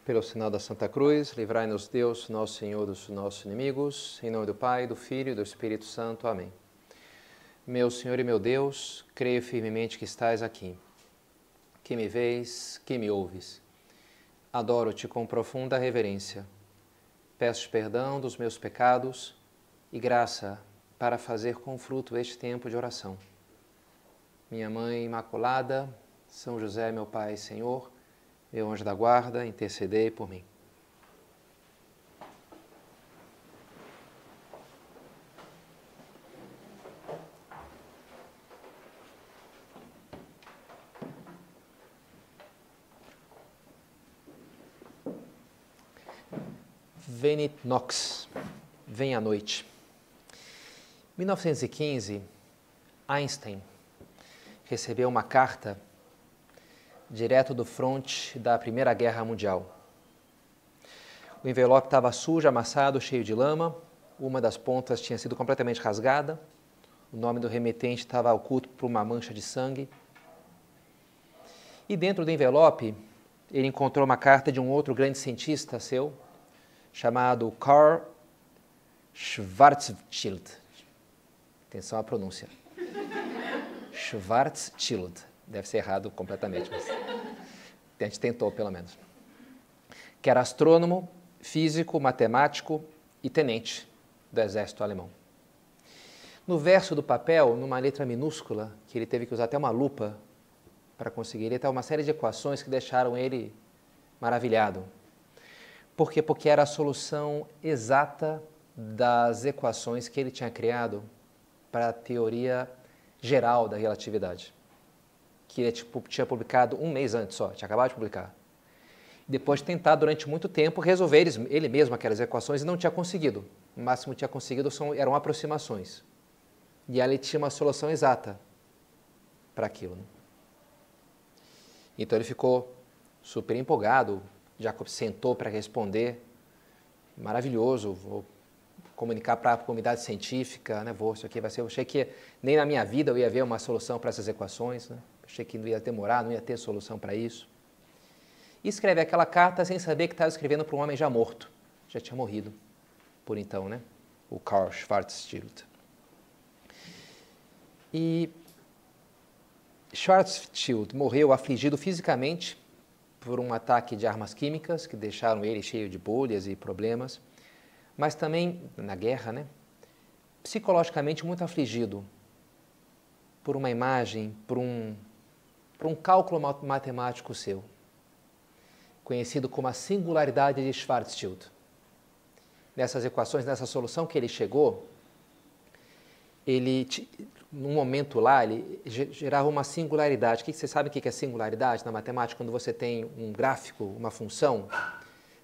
Pelo sinal da Santa Cruz, livrai-nos Deus, nosso Senhor, dos nossos inimigos, em nome do Pai, do Filho e do Espírito Santo. Amém. Meu Senhor e meu Deus, creio firmemente que estás aqui, que me vês, que me ouves. Adoro-te com profunda reverência. Peço perdão dos meus pecados e graça para fazer com fruto este tempo de oração. Minha Mãe Imaculada, São José, meu Pai e Senhor, meu anjo da guarda, intercedei por mim. Venit nox, vem a noite. Em 1915, Einstein recebeu uma carta direto do fronte da Primeira Guerra Mundial. O envelope estava sujo, amassado, cheio de lama, uma das pontas tinha sido completamente rasgada, o nome do remetente estava oculto por uma mancha de sangue. E dentro do envelope, ele encontrou uma carta de um outro grande cientista seu, chamado Karl Schwarzschild. Atenção à pronúncia. Schwarzschild. Deve ser errado completamente, mas a gente tentou, pelo menos. Que era astrônomo, físico, matemático e tenente do exército alemão. No verso do papel, numa letra minúscula, que ele teve que usar até uma lupa para conseguir, ele estava uma série de equações que deixaram ele maravilhado. Por quê? Porque era a solução exata das equações que ele tinha criado para a teoria geral da relatividade, que ele tinha publicado um mês antes só, tinha acabado de publicar. Depois de tentar durante muito tempo resolver ele mesmo aquelas equações e não tinha conseguido. O máximo que tinha conseguido eram aproximações. E ali tinha uma solução exata para aquilo. Né? Então ele ficou super empolgado, já sentou para responder, maravilhoso, vou comunicar para a comunidade científica, né? Isso aqui vai ser, eu achei que nem na minha vida eu ia ver uma solução para essas equações, né? Achei que não ia demorar, não ia ter solução para isso. E escreve aquela carta sem saber que estava escrevendo para um homem já morto, já tinha morrido por então, né? O Karl Schwarzschild. E Schwarzschild morreu afligido fisicamente por um ataque de armas químicas que deixaram ele cheio de bolhas e problemas, mas também, na guerra, né, psicologicamente muito afligido por uma imagem, por um cálculo matemático seu, conhecido como a singularidade de Schwarzschild. Nessas equações, nessa solução que ele chegou, num momento lá, ele gerava uma singularidade. Você sabe o que é singularidade na matemática? Quando você tem um gráfico, uma função,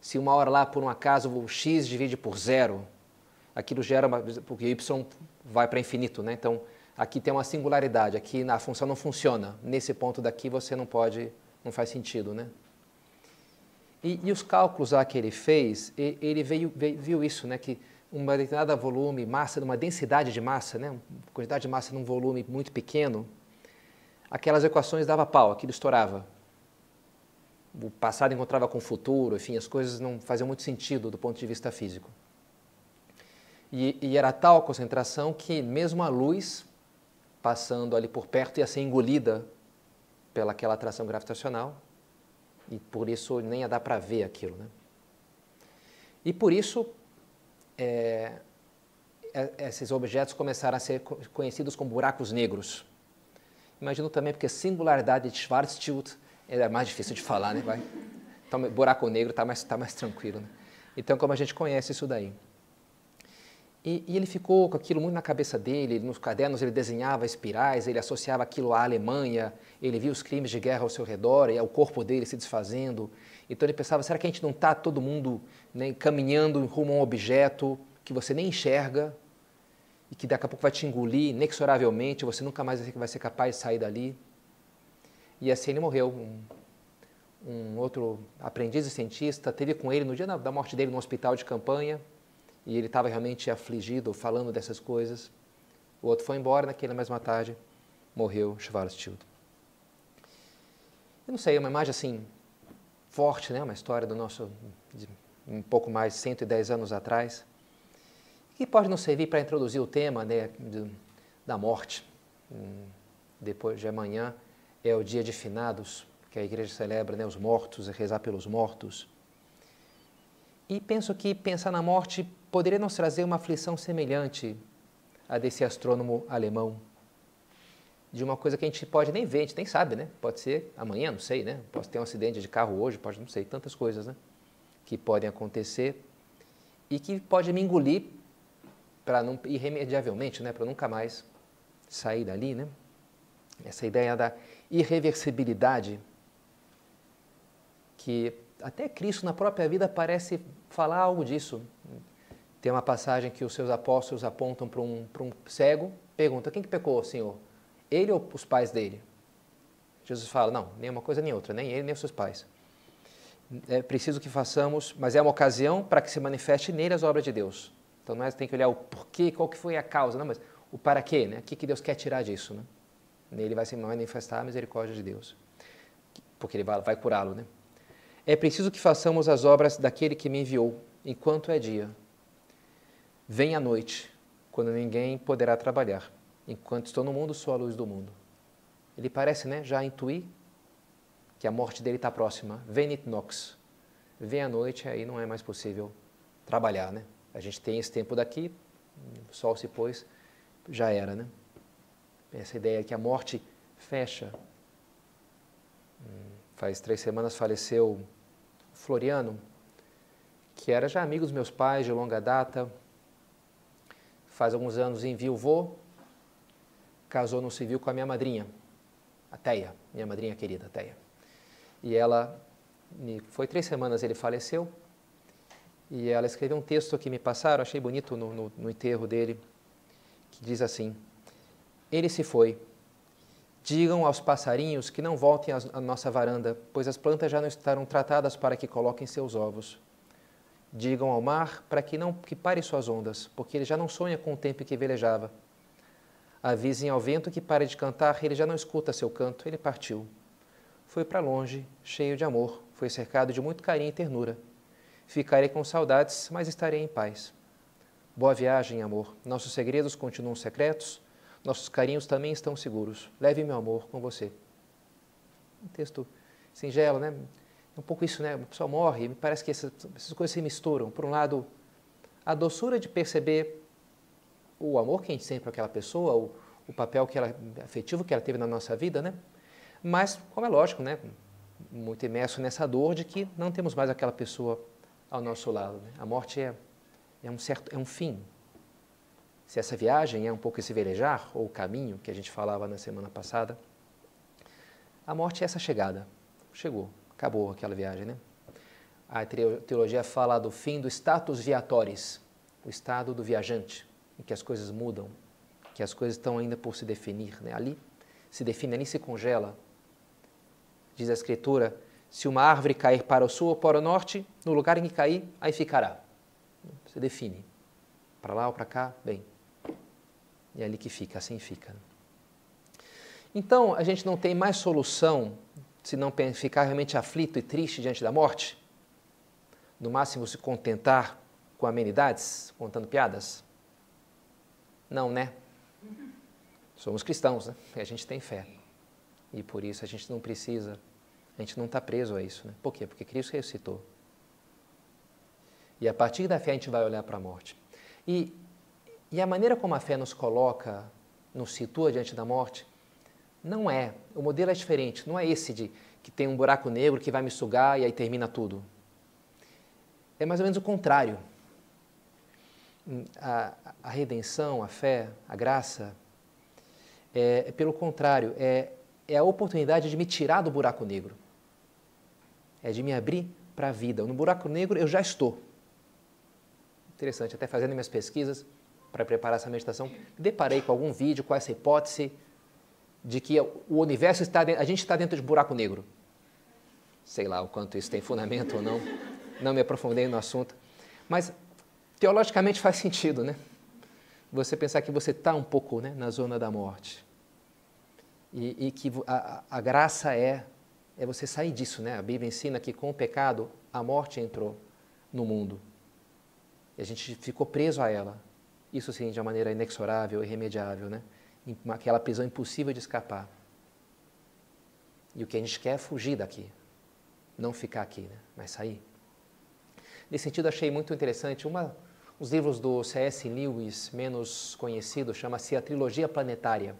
se uma hora lá, por um acaso, o x divide por zero, aquilo gera porque y vai para infinito, né? Então, aqui tem uma singularidade, aqui a função não funciona. Nesse ponto daqui você não faz sentido, né? E os cálculos lá que ele fez, ele viu isso, né? Que uma determinada volume, massa, uma densidade de massa, né? Uma quantidade de massa num volume muito pequeno, aquelas equações dava pau, aquilo estourava. O passado encontrava com o futuro, enfim, as coisas não faziam muito sentido do ponto de vista físico. E era tal a concentração que mesmo a luz, passando ali por perto, ia ser engolida pelaquela atração gravitacional, e por isso nem ia dar para ver aquilo, né? E por isso, esses objetos começaram a ser conhecidos como buracos negros. Imagino também porque singularidade de Schwarzschild é mais difícil de falar, né? Então, buraco negro está mais tranquilo, né? Então, como a gente conhece isso daí. E ele ficou com aquilo muito na cabeça dele, nos cadernos ele desenhava espirais, ele associava aquilo à Alemanha, ele via os crimes de guerra ao seu redor, e o corpo dele se desfazendo. Então ele pensava, será que a gente não está todo mundo, né, caminhando rumo a um objeto que você nem enxerga e que daqui a pouco vai te engolir inexoravelmente, você nunca mais vai ser capaz de sair dali? E assim ele morreu. Um outro aprendiz e cientista teve com ele no dia da morte dele no hospital de campanha, e ele estava realmente afligido, falando dessas coisas. O outro foi embora, naquela mesma tarde, morreu Schwarzschild. Eu não sei, é uma imagem assim, forte, né? Uma história de um pouco mais de 110 anos atrás, que pode nos servir para introduzir o tema, né, da morte. Depois de amanhã é o dia de finados, que a igreja celebra, né, os mortos, rezar pelos mortos. E penso que pensar na morte poderia nos trazer uma aflição semelhante a desse astrônomo alemão, de uma coisa que a gente pode nem ver, a gente nem sabe, né? Pode ser amanhã, não sei, né? Pode ter um acidente de carro hoje, pode, não sei, tantas coisas, né? Que podem acontecer e que pode me engolir para não, irremediavelmente, né? Para nunca mais sair dali, né? Essa ideia da irreversibilidade, que até Cristo na própria vida parece falar algo disso. Tem uma passagem que os seus apóstolos apontam para um cego, pergunta, quem que pecou, Senhor? Ele ou os pais dele? Jesus fala, não, nem uma coisa nem outra, nem ele nem os seus pais. É preciso que façamos, mas é uma ocasião para que se manifeste nele as obras de Deus. Então não é tem que olhar o porquê, qual que foi a causa, não, mas o para quê, né? O que Deus quer tirar disso, né? Nele vai se manifestar a misericórdia de Deus, porque ele vai curá-lo, né? É preciso que façamos as obras daquele que me enviou, enquanto é dia. Vem a noite, quando ninguém poderá trabalhar. Enquanto estou no mundo, sou a luz do mundo. Ele parece, né, já intuir que a morte dele está próxima. Venit nox. Vem a noite, aí não é mais possível trabalhar, né? A gente tem esse tempo daqui, o sol se pôs, já era, né? Essa ideia que a morte fecha. Faz 3 semanas faleceu Floriano, que era já amigo dos meus pais de longa data. Faz alguns anos enviuvou, casou no civil com a minha madrinha, a Teia, minha madrinha querida, Teia. E ela, foi 3 semanas ele faleceu, e ela escreveu um texto que me passaram, achei bonito no enterro dele, que diz assim, ele se foi, digam aos passarinhos que não voltem à nossa varanda, pois as plantas já não estarão tratadas para que coloquem seus ovos. Digam ao mar para que pare suas ondas, porque ele já não sonha com o tempo em que velejava. Avisem ao vento que pare de cantar, ele já não escuta seu canto, ele partiu. Foi para longe, cheio de amor, foi cercado de muito carinho e ternura. Ficarei com saudades, mas estarei em paz. Boa viagem, amor. Nossos segredos continuam secretos, nossos carinhos também estão seguros. Leve meu amor com você. Um texto singelo, né? É um pouco isso, né? A pessoa morre e me parece que essas coisas se misturam. Por um lado, a doçura de perceber o amor que a gente sente para aquela pessoa, o papel afetivo que ela teve na nossa vida, né? Mas, como é lógico, né? Muito imerso nessa dor de que não temos mais aquela pessoa ao nosso lado, né? A morte é um fim. Se essa viagem é um pouco esse velejar, ou o caminho que a gente falava na semana passada, a morte é essa chegada. Chegou, acabou aquela viagem, né? A teologia fala do fim do status viatoris, o estado do viajante, em que as coisas mudam, que as coisas estão ainda por se definir, né? Ali se define, ali se congela. Diz a Escritura, se uma árvore cair para o sul ou para o norte, no lugar em que cair, aí ficará. Se define. Para lá ou para cá, bem. E é ali que fica, assim fica. Então, a gente não tem mais solução se não ficar realmente aflito e triste diante da morte? No máximo se contentar com amenidades, contando piadas? Não, né? Somos cristãos, né? E a gente tem fé. E por isso a gente não precisa, a gente não está preso a isso, né? Por quê? Porque Cristo ressuscitou. E a partir da fé a gente vai olhar para a morte. E a maneira como a fé nos coloca, nos situa diante da morte, não é, o modelo é diferente, não é esse de que tem um buraco negro que vai me sugar e aí termina tudo. É mais ou menos o contrário. A redenção, a fé, a graça, pelo contrário, é a oportunidade de me tirar do buraco negro. É de me abrir para a vida. No buraco negro eu já estou. Interessante, até fazendo minhas pesquisas para preparar essa meditação, me deparei com algum vídeo, com essa hipótese de que o universo a gente está dentro de buraco negro. Sei lá o quanto isso tem fundamento ou não, não me aprofundei no assunto, mas teologicamente faz sentido, né? Você pensar que você está um pouco, né, na zona da morte e que a graça é é você sair disso, né? A Bíblia ensina que com o pecado a morte entrou no mundo. E a gente ficou preso a ela. Isso sim, de uma maneira inexorável, irremediável, né? Aquela prisão impossível de escapar. E o que a gente quer é fugir daqui. Não ficar aqui, né? Mas sair. Nesse sentido, achei muito interessante os livros do C.S. Lewis, menos conhecido, chama-se A Trilogia Planetária.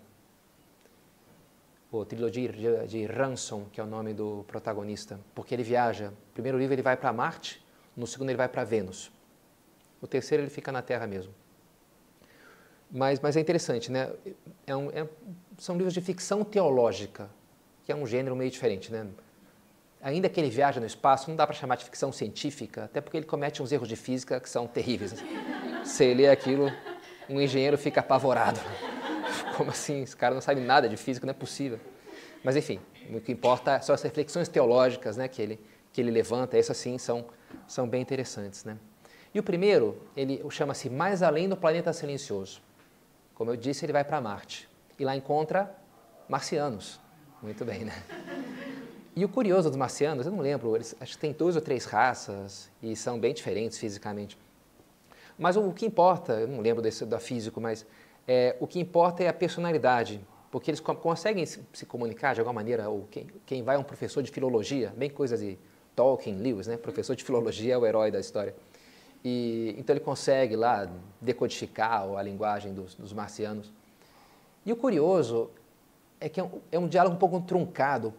Ou Trilogia de Ransom, que é o nome do protagonista. Porque ele viaja. No primeiro livro ele vai para Marte, no segundo ele vai para Vênus. O terceiro ele fica na Terra mesmo. Mas é interessante, né? São livros de ficção teológica, que é um gênero meio diferente, né? Ainda que ele viaja no espaço, não dá para chamar de ficção científica, até porque ele comete uns erros de física que são terríveis. Você lê aquilo, um engenheiro fica apavorado. Como assim? Esse cara não sabe nada de física, não é possível. Mas enfim, o que importa são as reflexões teológicas, né, que ele levanta, essas sim são bem interessantes, né? E o primeiro, ele chama-se Mais Além do Planeta Silencioso. Como eu disse, ele vai para Marte. E lá encontra marcianos. Muito bem, né? E o curioso dos marcianos, eu não lembro, acho que tem 2 ou 3 raças e são bem diferentes fisicamente. Mas o que importa, eu não lembro da físico, mas o que importa é a personalidade. Porque eles conseguem se comunicar de alguma maneira, ou quem vai é um professor de filologia, bem coisa de Tolkien, Lewis, né? Professor de filologia é o herói da história. Então ele consegue lá decodificar a linguagem dos marcianos. E o curioso é que é um diálogo um pouco truncado,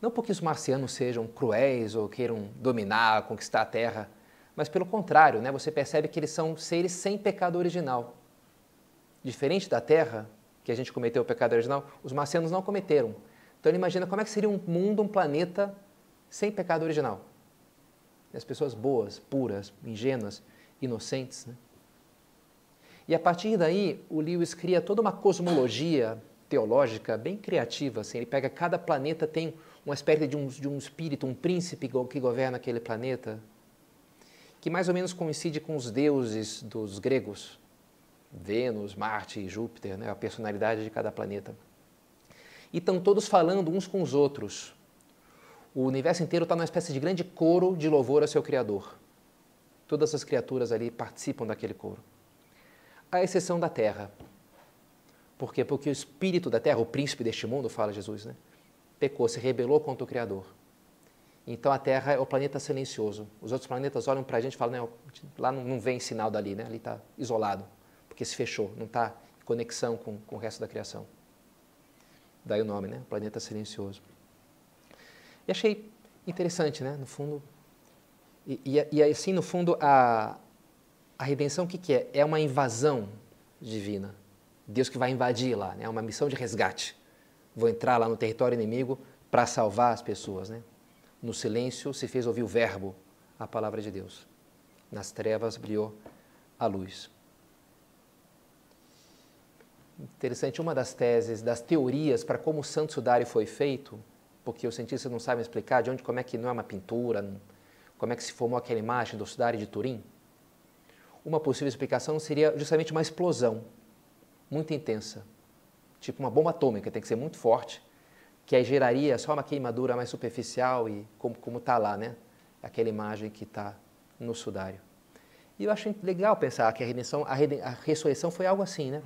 não porque os marcianos sejam cruéis ou queiram dominar, conquistar a Terra, mas pelo contrário, né? Você percebe que eles são seres sem pecado original. Diferente da Terra, que a gente cometeu o pecado original, os marcianos não cometeram. Então ele imagina como é que seria um mundo, um planeta sem pecado original. As pessoas boas, puras, ingênuas, inocentes, né? E a partir daí, o Lewis cria toda uma cosmologia teológica bem criativa. Assim. Ele pega cada planeta, tem uma espécie de um espírito, um príncipe que governa aquele planeta, que mais ou menos coincide com os deuses dos gregos, Vênus, Marte e Júpiter, né? A personalidade de cada planeta. E estão todos falando uns com os outros. O universo inteiro está numa espécie de grande coro de louvor ao seu Criador. Todas as criaturas ali participam daquele coro. À exceção da Terra. Por quê? Porque o espírito da Terra, o príncipe deste mundo, fala Jesus, né? Pecou, se rebelou contra o Criador. Então a Terra é o planeta silencioso. Os outros planetas olham para a gente e falam, lá não vem sinal dali, né? Ali está isolado, porque se fechou, não está em conexão com o resto da criação. Daí o nome, né? Planeta silencioso. E achei interessante, né? No fundo, e assim, no fundo, a redenção o que é? É uma invasão divina. Deus que vai invadir lá, né? É uma missão de resgate. Vou entrar lá no território inimigo para salvar as pessoas, né? No silêncio se fez ouvir o verbo, a palavra de Deus. Nas trevas brilhou a luz. Interessante, uma das teses, das teorias para como o Santo Sudário foi feito, porque os cientistas não sabem explicar como é que não é uma pintura, como é que se formou aquela imagem do Sudário de Turim. Uma possível explicação seria justamente uma explosão muito intensa, tipo uma bomba atômica, tem que ser muito forte, que aí geraria só uma queimadura mais superficial e como está lá, né? Aquela imagem que está no Sudário. E eu acho legal pensar que a ressurreição foi algo assim, né?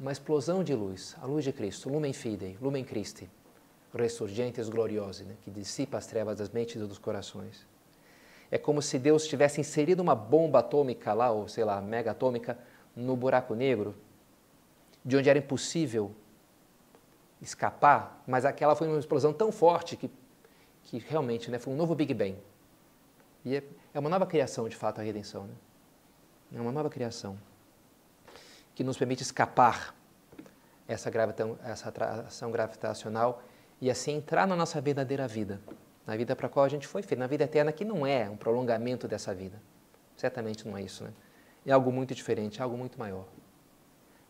Uma explosão de luz, a luz de Cristo, lumen fidei, lumen Christi, resurgentes gloriosi, né? Que dissipa as trevas das mentes e dos corações. É como se Deus tivesse inserido uma bomba atômica lá, ou sei lá, mega atômica, no buraco negro, de onde era impossível escapar, mas aquela foi uma explosão tão forte que realmente, né, foi um novo Big Bang. E é uma nova criação, de fato, a redenção. Né? É uma nova criação que nos permite escapar essa atração gravitacional e assim entrar na nossa verdadeira vida, na vida para a qual a gente foi feito, na vida eterna, que não é um prolongamento dessa vida. Certamente não é isso, né? É algo muito diferente, é algo muito maior.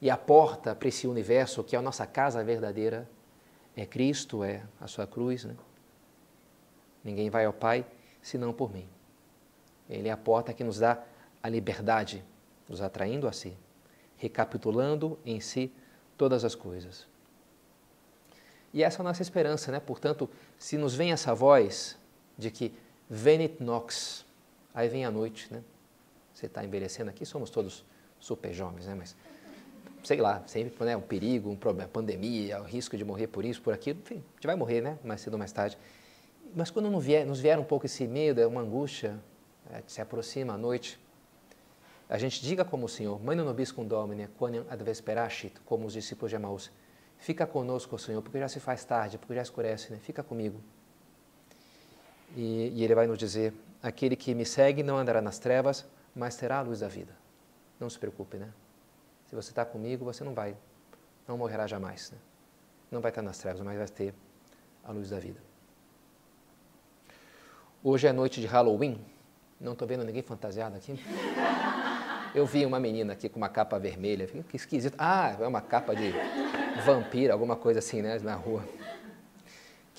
E a porta para esse universo, que é a nossa casa verdadeira, é Cristo, é a sua cruz. Né? Ninguém vai ao Pai senão por mim. Ele é a porta que nos dá a liberdade, nos atraindo a si, recapitulando em si todas as coisas. E essa é a nossa esperança, né? Portanto, se nos vem essa voz de que venit nox, aí vem a noite, né? Você está envelhecendo aqui, somos todos super jovens, né? Mas, sei lá, sempre, né, um perigo, um problema, pandemia, o risco de morrer por isso, por aquilo, enfim, a gente vai morrer, né? Mais cedo ou mais tarde. Mas quando nos vier um pouco esse medo, uma angústia, se aproxima a noite, a gente diga como o Senhor, Mane nobiscum Domine, quoniam ad vesperascit, como os discípulos de Emaús, fica conosco, Senhor, porque já se faz tarde, porque já escurece, né? Fica comigo. E Ele vai nos dizer, aquele que me segue não andará nas trevas, mas terá a luz da vida. Não se preocupe, né? Se você está comigo, você não morrerá jamais, né? Não vai estar nas trevas, mas vai ter a luz da vida. Hoje é noite de Halloween. Não estou vendo ninguém fantasiado aqui. Eu vi uma menina aqui com uma capa vermelha. Que esquisito. Ah, é uma capa de vampiro, alguma coisa assim, né? Na rua.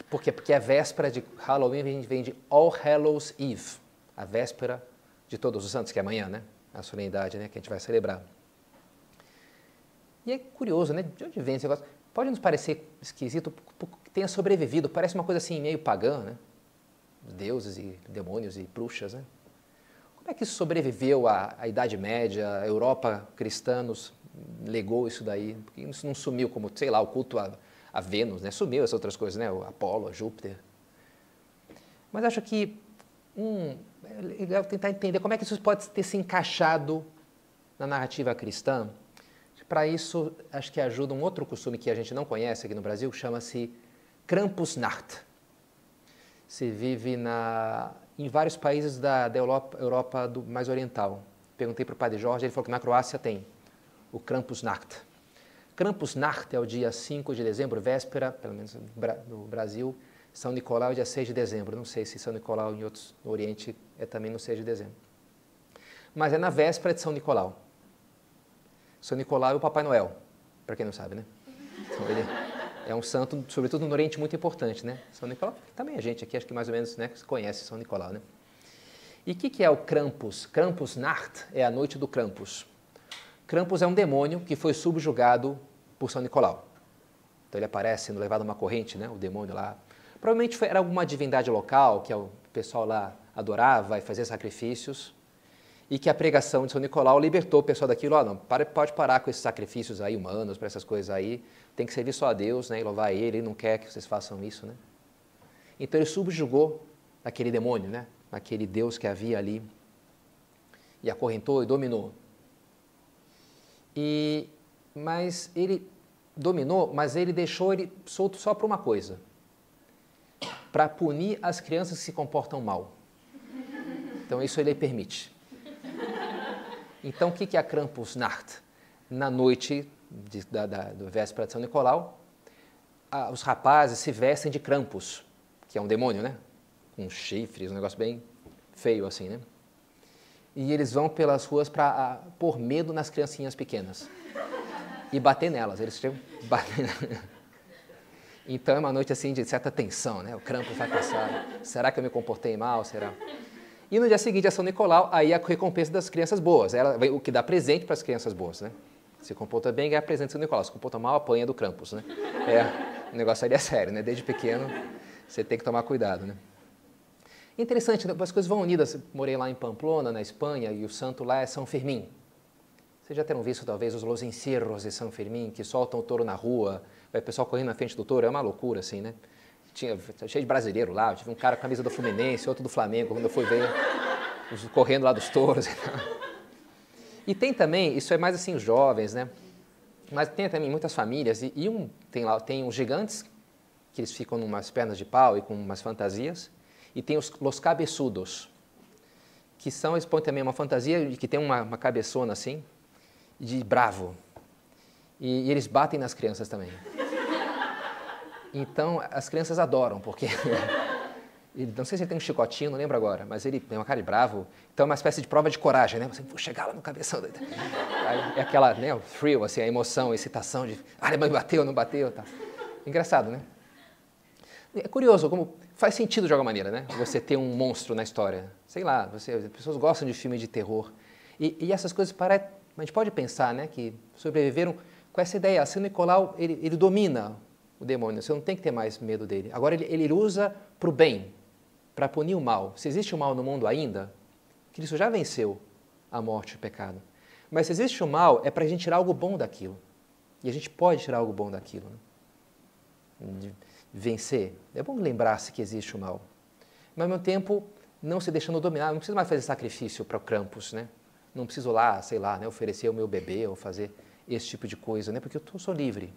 Por quê? Porque a véspera de Halloween vem de All Hallows Eve. A véspera de Todos os Santos, que é amanhã, né? A solenidade, né? Que a gente vai celebrar. E é curioso, né? De onde vem esse negócio? Pode nos parecer esquisito porque tenha sobrevivido. Parece uma coisa assim meio pagã, né? Deuses e demônios e bruxas, né? Como é que isso sobreviveu à Idade Média, a Europa cristãos legou isso daí? Porque isso não sumiu como, sei lá, o culto a Vênus, né? Sumiu essas outras coisas, né? O Apolo, a Júpiter. Mas acho que é legal tentar entender como é que isso pode ter se encaixado na narrativa cristã. Para isso, acho que ajuda um outro costume que a gente não conhece aqui no Brasil, chama-se Krampusnacht. Se vive em vários países da Europa mais oriental. Perguntei para o padre Jorge, ele falou que na Croácia tem o Krampusnacht. Krampusnacht é o dia 5 de dezembro, véspera, pelo menos no Brasil. São Nicolau é dia 6 de dezembro. Não sei se São Nicolau no Oriente é também no 6 de dezembro. Mas é na véspera de São Nicolau. São Nicolau é o Papai Noel, para quem não sabe, né? Então, ele é um santo, sobretudo no Oriente, muito importante, né? São Nicolau, também a gente aqui, acho que mais ou menos, né, conhece São Nicolau, né? E o que é o Krampus? Krampusnacht é a noite do Krampus. Krampus é um demônio que foi subjugado por São Nicolau. Então ele aparece sendo levado a uma corrente, né? O demônio lá. Provavelmente era alguma divindade local que o pessoal lá adorava e fazia sacrifícios. E que a pregação de São Nicolau libertou o pessoal daquilo. Não, pode parar com esses sacrifícios aí humanos, para essas coisas aí. Tem que servir só a Deus, né, e louvar a Ele. Ele não quer que vocês façam isso, né? Então ele subjugou aquele demônio, né? Aquele Deus que havia ali. E acorrentou e dominou. Mas ele dominou, mas ele deixou ele solto só para uma coisa. Para punir as crianças que se comportam mal. Então isso ele permite. Então, o que é a Krampusnacht? Na noite do véspera de São Nicolau, os rapazes se vestem de Krampus, que é um demônio, né? Com chifres, um negócio bem feio assim, né? E eles vão pelas ruas para pôr medo nas criancinhas pequenas e bater nelas. Eles chegam bater. Então, é uma noite assim de certa tensão, né? O Krampus vai passar. Será que eu me comportei mal? Será? E no dia seguinte, a São Nicolau, aí a recompensa das crianças boas. O que dá presente para as crianças boas, né? Se comporta bem, ganha presente de São Nicolau. Se comporta mal, apanha do Krampus, né? O negócio ali é sério, né? Desde pequeno, você tem que tomar cuidado, né? Interessante, né? As coisas vão unidas. Eu morei lá em Pamplona, na Espanha, e o santo lá é São Firmim. Vocês já terão visto, talvez, os los encierros de São Firmim, que soltam o touro na rua, vai o pessoal correndo na frente do touro. É uma loucura, assim, né? Cheio de brasileiro lá, eu tive um cara com a camisa do Fluminense, outro do Flamengo, quando eu fui ver, correndo lá dos touros. E tem também, isso é mais assim os jovens, né? Mas tem também muitas famílias, tem uns gigantes, que eles ficam numas pernas de pau e com umas fantasias, e tem os cabeçudos, que eles põem também uma fantasia de que tem uma cabeçona assim, de bravo. E eles batem nas crianças também. Então, as crianças adoram, porque... não sei se ele tem um chicotinho, não lembro agora, mas ele tem uma cara de bravo. Então, é uma espécie de prova de coragem, né? Você vou chegar lá no cabeção. Aí, é aquela, né, o thrill, assim, a emoção, a excitação de... Ah, mas bateu, não bateu, tá. Engraçado, né? É curioso, como faz sentido de alguma maneira, né? Você ter um monstro na história. Sei lá, as pessoas gostam de filme de terror. E essas coisas parecem... A gente pode pensar, né, que sobreviveram com essa ideia. São Nicolau, ele domina o demônio. Você não tem que ter mais medo dele. Agora, ele usa para o bem, para punir o mal. Se existe o mal no mundo ainda, Cristo já venceu a morte e o pecado. Mas se existe o mal, é para a gente tirar algo bom daquilo. E a gente pode tirar algo bom daquilo. Né? De vencer. É bom lembrar-se que existe o mal. Mas, ao mesmo tempo, não se deixando dominar. Não preciso mais fazer sacrifício para o Krampus, né? Não preciso lá, sei lá, né, oferecer o meu bebê ou fazer esse tipo de coisa, né? Porque eu sou livre.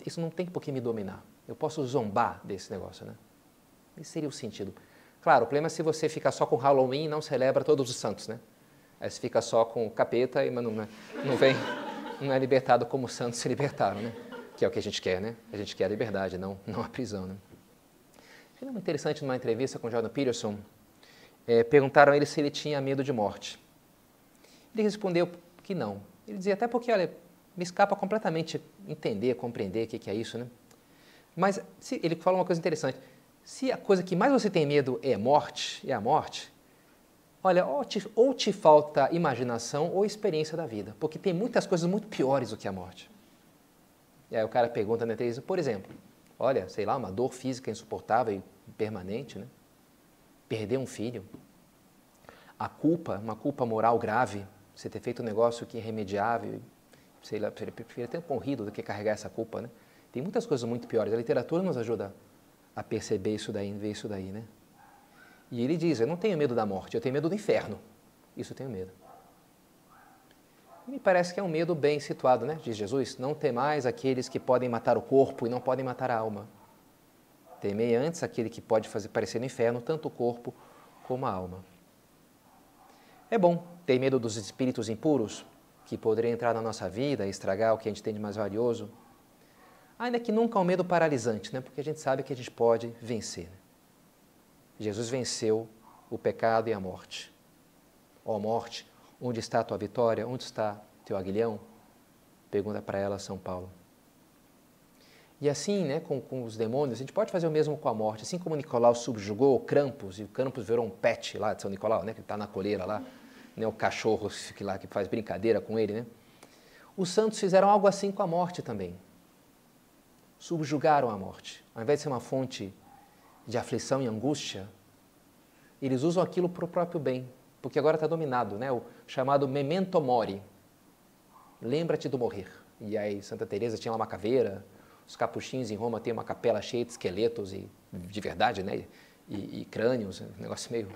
Isso não tem por que me dominar. Eu posso zombar desse negócio, né? Esse seria o sentido. Claro, o problema é se você fica só com Halloween e não celebra todos os santos, né? Aí você fica só com o capeta, mas não é libertado como os santos se libertaram, né? Que é o que a gente quer, né? A gente quer a liberdade, não a prisão, né? Foi muito interessante numa entrevista com Jordan Peterson, perguntaram a ele se ele tinha medo de morte. Ele respondeu que não. Ele dizia, até porque, olha, me escapa completamente entender, compreender o que é isso, né? Mas ele fala uma coisa interessante. Se a coisa que mais você tem medo é a morte, olha, ou te falta imaginação ou experiência da vida, porque tem muitas coisas muito piores do que a morte. E aí o cara pergunta na entrevista, por exemplo, olha, sei lá, uma dor física insuportável e permanente, né? Perder um filho, uma culpa moral grave, você ter feito um negócio que é irremediável, sei lá, prefiro ter morrido do que carregar essa culpa, né? Tem muitas coisas muito piores. A literatura nos ajuda a perceber isso daí, ver isso daí, né? E ele diz, eu não tenho medo da morte, eu tenho medo do inferno. Isso eu tenho medo. E me parece que é um medo bem situado, né? Diz Jesus, não temais aqueles que podem matar o corpo e não podem matar a alma. Temei antes aquele que pode fazer parecer no inferno tanto o corpo como a alma. É bom ter medo dos espíritos impuros, que poderiam entrar na nossa vida e estragar o que a gente tem de mais valioso. Ainda que nunca é um medo paralisante, né? Porque a gente sabe que a gente pode vencer. Jesus venceu o pecado e a morte. Ó morte, onde está a tua vitória? Onde está teu aguilhão? Pergunta para ela São Paulo. E assim, né, com os demônios, a gente pode fazer o mesmo com a morte. Assim como Nicolau subjugou o Krampus, e o Krampus virou um pet lá de São Nicolau, né, que está na coleira lá, né, o cachorro que faz brincadeira com ele, né? Os santos fizeram algo assim com a morte também. Subjugaram a morte. Ao invés de ser uma fonte de aflição e angústia, eles usam aquilo para o próprio bem, porque agora está dominado, né? O chamado memento mori. Lembra-te do morrer. E aí Santa Teresa tinha lá uma caveira, os capuchinhos em Roma têm uma capela cheia de esqueletos de verdade, né? E crânios, um negócio meio...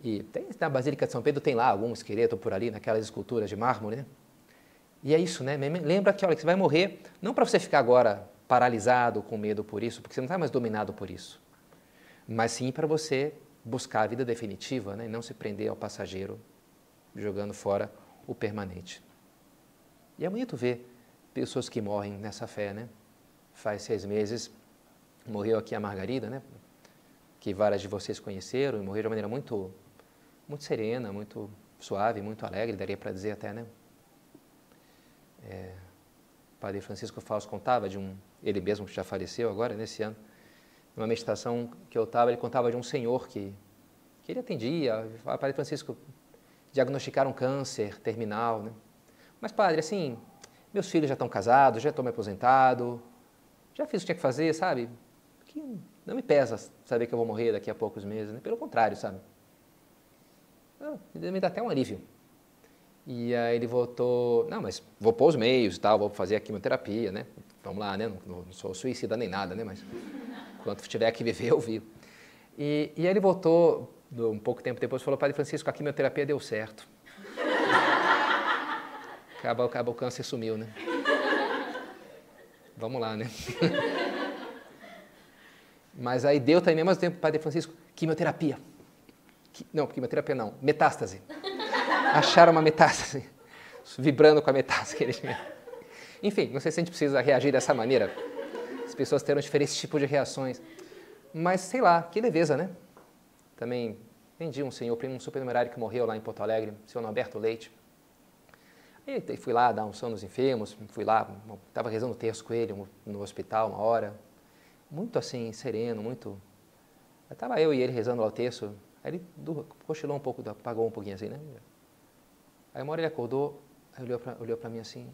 E na Basílica de São Pedro tem lá algum esqueleto por ali, naquelas esculturas de mármore, né? E é isso, né? Lembra que, olha, que você vai morrer, não para você ficar agora paralisado, com medo por isso, porque você não está mais dominado por isso, mas sim para você buscar a vida definitiva, né? E não se prender ao passageiro, jogando fora o permanente. E é bonito ver pessoas que morrem nessa fé, né? Faz 6 meses, morreu aqui a Margarida, né? Que várias de vocês conheceram, e morreu de uma maneira muito, muito serena, muito suave, muito alegre, daria para dizer até, né? O Padre Francisco Fausto contava ele mesmo que já faleceu agora, nesse ano, numa meditação que eu estava, ele contava de um senhor que ele atendia, o Padre Francisco diagnosticaram um câncer terminal, né? Mas, padre, assim, meus filhos já estão casados, já estou me aposentado, já fiz o que tinha que fazer, sabe? Que não me pesa saber que eu vou morrer daqui a poucos meses, né? Pelo contrário, sabe? Me dá até um alívio. E aí ele voltou, não, mas vou pôr os meios e tal, vou fazer a quimioterapia, né? Vamos lá, né? Não sou suicida nem nada, né? Mas enquanto tiver que viver, eu vivo. E aí ele voltou, um pouco tempo depois, falou, Padre Francisco, a quimioterapia deu certo. Acaba o câncer sumiu, né? Vamos lá, né? Mas aí deu também, ao mesmo tempo, Padre Francisco, quimioterapia. Não, quimioterapia não, metástase. Acharam uma metástase, vibrando com a metástase que ele tinha. Enfim, não sei se a gente precisa reagir dessa maneira. As pessoas terão diferentes tipos de reações. Mas, sei lá, que leveza, né? Também entendi um senhor, um supernumerário que morreu lá em Porto Alegre, o senhor Norberto Leite. E fui lá dar unção nos enfermos, fui lá, estava rezando o terço com ele no hospital uma hora. Muito assim, sereno, muito... Estava eu e ele rezando lá o terço, aí ele cochilou um pouco, apagou um pouquinho assim, né? Aí uma hora ele acordou, aí olhou para mim assim,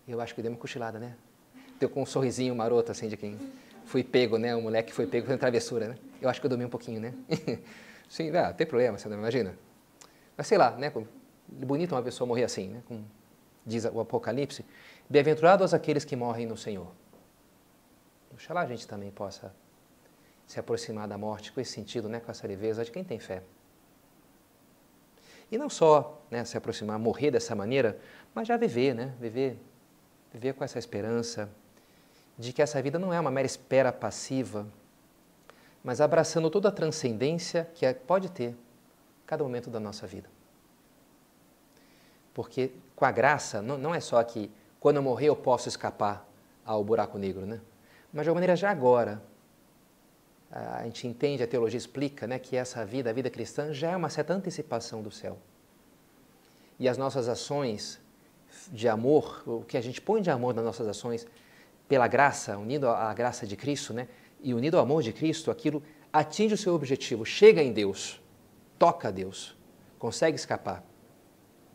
eu acho que deu uma cochilada, né? Deu com um sorrisinho maroto, assim, de quem fui pego, né? O moleque foi pego fazendo travessura, né? Eu acho que eu dormi um pouquinho, né? Sim, não tem problema, você não imagina. Mas sei lá, né? Bonito uma pessoa morrer assim, né? Como diz o Apocalipse, bem-aventurados aqueles que morrem no Senhor. Oxalá a gente também possa se aproximar da morte com esse sentido, né? Com essa leveza de quem tem fé. E não só, né, se aproximar, morrer dessa maneira, mas já viver, né? Viver com essa esperança de que essa vida não é uma mera espera passiva, mas abraçando toda a transcendência que pode ter cada momento da nossa vida. Porque com a graça, não é só que quando eu morrer eu posso escapar ao buraco negro, né? Mas de alguma maneira já agora, a gente entende, a teologia explica, né, que essa vida, a vida cristã, já é uma certa antecipação do céu. E as nossas ações de amor, o que a gente põe de amor nas nossas ações, pela graça, unido à graça de Cristo, né, e unido ao amor de Cristo, aquilo atinge o seu objetivo, chega em Deus, toca a Deus, consegue escapar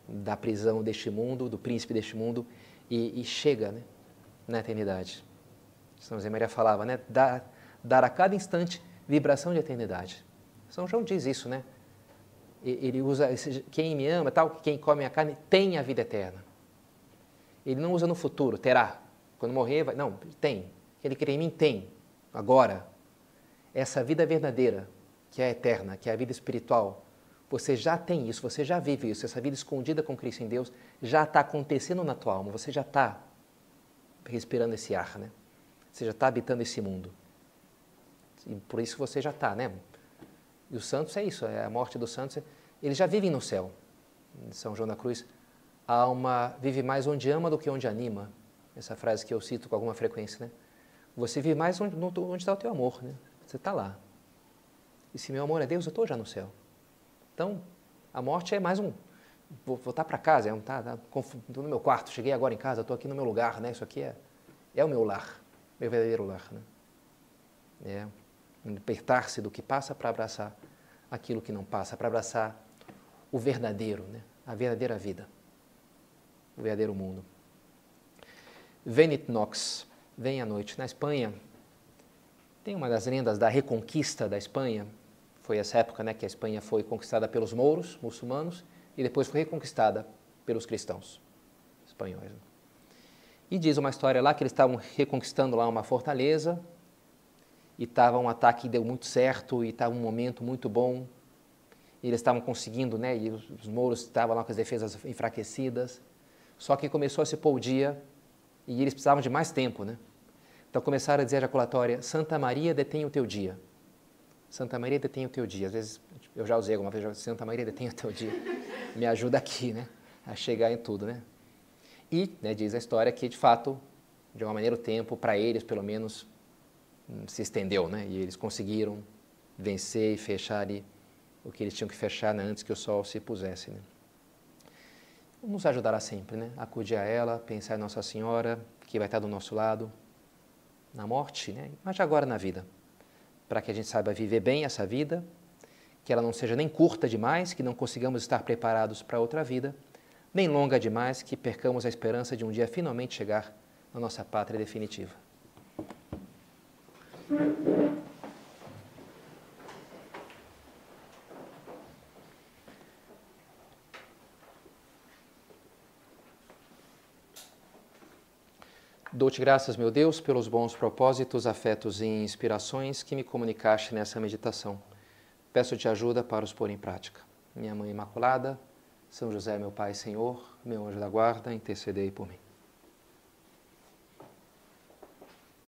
da prisão deste mundo, do príncipe deste mundo, e chega, né, na eternidade. São José Maria falava, né, dar a cada instante vibração de eternidade. São João diz isso, né? Ele usa, quem me ama, tal, quem come a carne tem a vida eterna. Ele não usa no futuro, terá. Quando morrer, vai. Não, tem. Aquele que crê em mim tem. Agora, essa vida verdadeira, que é eterna, que é a vida espiritual, você já tem isso, você já vive isso. Essa vida escondida com Cristo em Deus já está acontecendo na tua alma. Você já está respirando esse ar, né? Você já está habitando esse mundo. E por isso você já está, né? E os santos é isso, é a morte dos santos. Eles já vivem no céu. São João da Cruz, a alma vive mais onde ama do que onde anima. Essa frase que eu cito com alguma frequência, né? Você vive mais onde está o teu amor, né? Você está lá. E se meu amor é Deus, eu estou já no céu. Então, a morte é mais um... Vou voltar para casa, estou no meu quarto, cheguei agora em casa, estou aqui no meu lugar, né? Isso aqui é o meu lar, meu verdadeiro lar, né? É libertar-se do que passa para abraçar aquilo que não passa, para abraçar o verdadeiro, né? A verdadeira vida, o verdadeiro mundo. Venit nox, vem à noite. Na Espanha, tem uma das lendas da reconquista da Espanha. Foi essa época, né, que a Espanha foi conquistada pelos mouros, muçulmanos, e depois foi reconquistada pelos cristãos espanhóis. E diz uma história lá que eles estavam reconquistando lá uma fortaleza, e estava um ataque que deu muito certo, e estava um momento muito bom, e eles estavam conseguindo, né, e os mouros estavam lá com as defesas enfraquecidas, só que começou a se pôr o dia, e eles precisavam de mais tempo, né? Então começaram a dizer a ejaculatória, Santa Maria detém o teu dia. Santa Maria detém o teu dia. Às vezes, eu já usei alguma vez, Santa Maria detém o teu dia. Me ajuda aqui, né, a chegar em tudo, né? E, né, diz a história que, de fato, de uma maneira o tempo, para eles, pelo menos, se estendeu, né? E eles conseguiram vencer e fechar ali o que eles tinham que fechar, né, antes que o sol se pusesse, né? Nos ajudará sempre, né? Acudir a ela, pensar em Nossa Senhora, que vai estar do nosso lado, na morte, né? Mas agora na vida, para que a gente saiba viver bem essa vida, que ela não seja nem curta demais, que não consigamos estar preparados para outra vida, nem longa demais, que percamos a esperança de um dia finalmente chegar na nossa pátria definitiva. Dou-te graças, meu Deus, pelos bons propósitos, afetos e inspirações que me comunicaste nessa meditação. Peço-te ajuda para os pôr em prática. Minha Mãe Imaculada, São José, meu Pai e Senhor, meu anjo da guarda, intercedei por mim.